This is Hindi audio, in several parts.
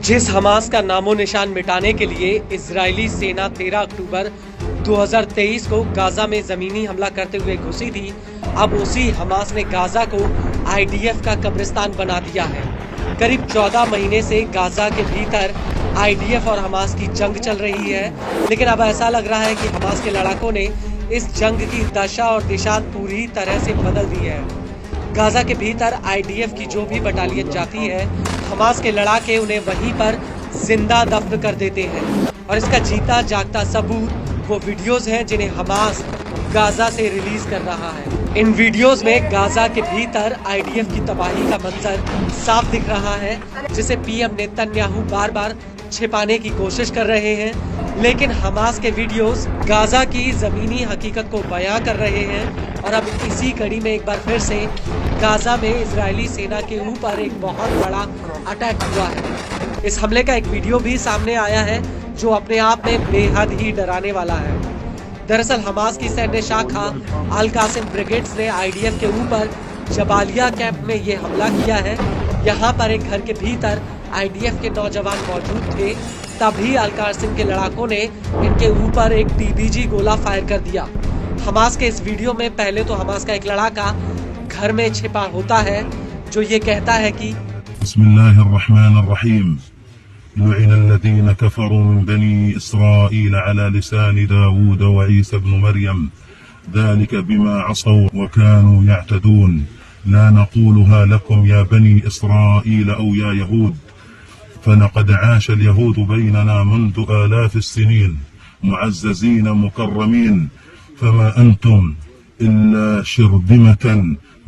जिस हमास का नामो निशान मिटाने के लिए इजरायली सेना 13 अक्टूबर 2023 को गाजा में जमीनी हमला करते हुए घुसी थी, अब उसी हमास ने गाजा को आईडीएफ का कब्रिस्तान बना दिया है। करीब 14 महीने से गाजा के भीतर आईडीएफ और हमास की जंग चल रही है, लेकिन अब ऐसा लग रहा है कि हमास के लड़ाकों ने इस जंग की दशा और दिशा पूरी तरह से बदल दी है। गाजा के भीतर आईडीएफ की जो भी बटालियन जाती है, हमास के लड़ाके उन्हें वहीं पर जिंदा दफन कर देते हैं। और इसका जीता जागता सबूत वो वीडियोस हैं जिन्हें हमास गाजा से रिलीज कर रहा है। इन वीडियोस में गाजा के भीतर आईडीएफ की तबाही का मंजर साफ दिख रहा है, जिसे पीएम नेतन्याहू बार बार छिपाने की कोशिश कर रहे हैं, लेकिन हमास के वीडियोस गाजा की जमीनी हकीकत को बयां कर रहे हैं। और अब इसी कड़ी में एक बार फिर से गाजा में इजरायली सेना के ऊपर एक बहुत बड़ा अटैक हुआ है। इस हमले का एक वीडियो भी सामने आया है जो अपने आप में बेहद ही डराने वाला है। दरअसल हमास की सैन्य शाखा अल कासिम ब्रिगेड्स ने आईडीएफ के ऊपर जबालिया कैंप में ये हमला किया है। यहाँ पर एक घर के भीतर आईडीएफ के नौजवान मौजूद थे, तभी अल कासिम के लड़ाकों ने इनके ऊपर एक टीबीजी गोला फायर कर दिया। हमास के इस वीडियो में पहले तो हमास का एक लड़ाका घर में छिपा होता है जो ये कहता है कि बिस्मिल्लाहिर्रहमानिर्रहीम लुइना अल्लज़ीना कफ़रू मिन बनी इस्राईल अला लिसान दाऊद व ईसा इब्न मरियम ज़ालिका बिमा असौ व कानू यअतदून ला नक़ूलुहा लकुम या बनी इस्राईल औ या यहूद फलक़द आश अल-यहूद बैनना मुंज़ आलाफ अस्सिनीन मुअज़्ज़ज़ीन मुकर्रमीन फमा अंतुम इल्ला शिरदिमतन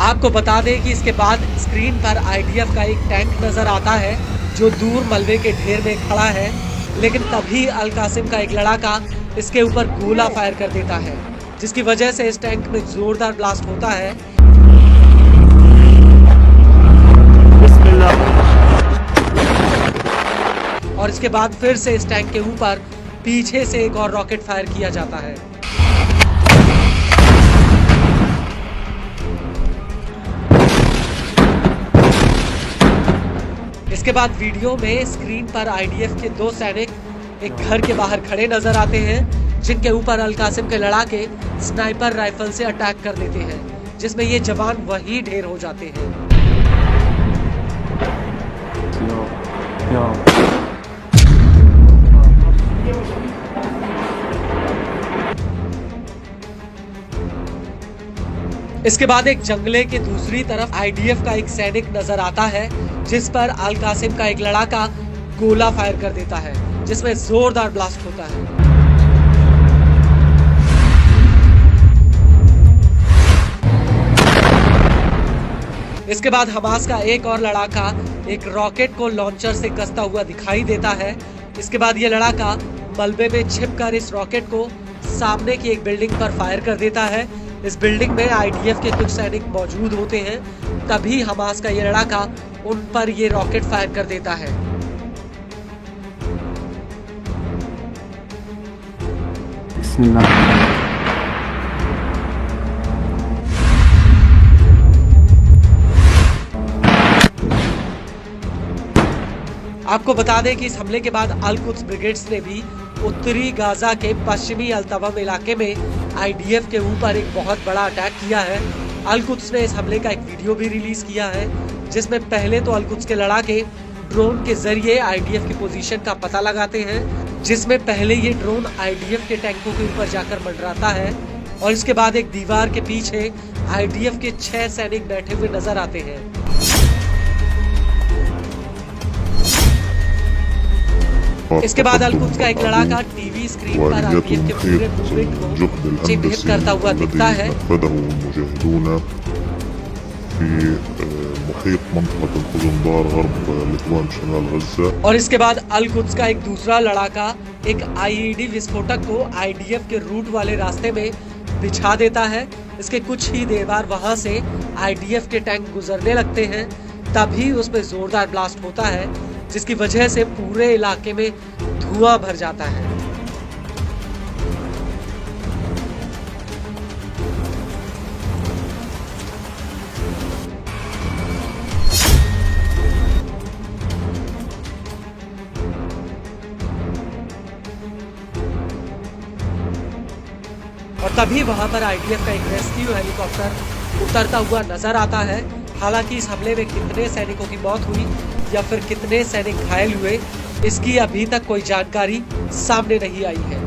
आपको बता दें कि इसके बाद स्क्रीन पर आईडीएफ का एक टैंक नजर आता है जो दूर मलबे के ढेर में खड़ा है, लेकिन तभी अल कासिम का एक लड़ाका इसके ऊपर गोला फायर कर देता है, जिसकी वजह से इस टैंक में जोरदार ब्लास्ट होता है। और इसके बाद फिर से इस टैंक के ऊपर पीछे से एक और रॉकेट फायर किया जाता है। इसके बाद वीडियो में स्क्रीन पर आईडीएफ के 2 सैनिक एक घर के बाहर खड़े नजर आते हैं, जिनके ऊपर अल कासिम के लड़ाके स्नाइपर राइफल से अटैक कर देते हैं, जिसमें ये जवान वही ढेर हो जाते हैं। इसके बाद एक जंगले के दूसरी तरफ आईडीएफ का एक सैनिक नजर आता है, जिस पर अल कासिम का एक लड़ाका गोला फायर कर देता है, जिसमें जोरदार ब्लास्ट होता है। इसके बाद हमास का एक और लड़ाका एक रॉकेट को लॉन्चर से कसता हुआ दिखाई देता है। इसके बाद ये लड़ाका मलबे में छिपकर इस रॉकेट को सामने की एक बिल्डिंग पर फायर कर देता है। इस बिल्डिंग में आईडीएफ के कुछ सैनिक मौजूद होते हैं, तभी हमास का ये लड़ाका उन पर ये रॉकेट फायर कर देता है। आपको बता दें कि इस हमले के बाद अल कुद्स ब्रिगेड्स ने भी उत्तरी गाजा के पश्चिमी अल-तवम इलाके में आईडीएफ के ऊपर एक बहुत बड़ा अटैक किया है। अल कुद्स ने इस हमले का एक वीडियो भी रिलीज किया है, जिसमें पहले तो अल कुद्स के लड़ाके ड्रोन के जरिए आईडीएफ की पोजीशन का पता लगाते हैं, जिसमें पहले ये ड्रोन आईडीएफ के टैंकों के ऊपर जाकर मंडराता है और इसके बाद एक दीवार के पीछे आईडीएफ के 6 सैनिक बैठे हुए नजर आते हैं। इसके बाद अल कुद्स का एक लड़ाका टीवी स्क्रीन पर आईडीएफ के पूरे मूवमेंट को चिन्हित करता हुआ दिखता है। और इसके बाद अल कुद्स का एक दूसरा लड़ाका एक आईईडी विस्फोटक को आईडीएफ के रूट वाले रास्ते में बिछा देता है। इसके कुछ ही देर बाद वहां से आईडीएफ के टैंक गुजरने लगते हैं। तभी उसमें जोरदार ब्लास्ट होता है, जिसकी वजह से पूरे इलाके में धुआं भर जाता है। और तभी वहां पर आईडीएफ का एक रेस्क्यू हेलीकॉप्टर उतरता हुआ नजर आता है। हालांकि इस हमले में कितने सैनिकों की मौत हुई या फिर कितने सैनिक घायल हुए, इसकी अभी तक कोई जानकारी सामने नहीं आई है।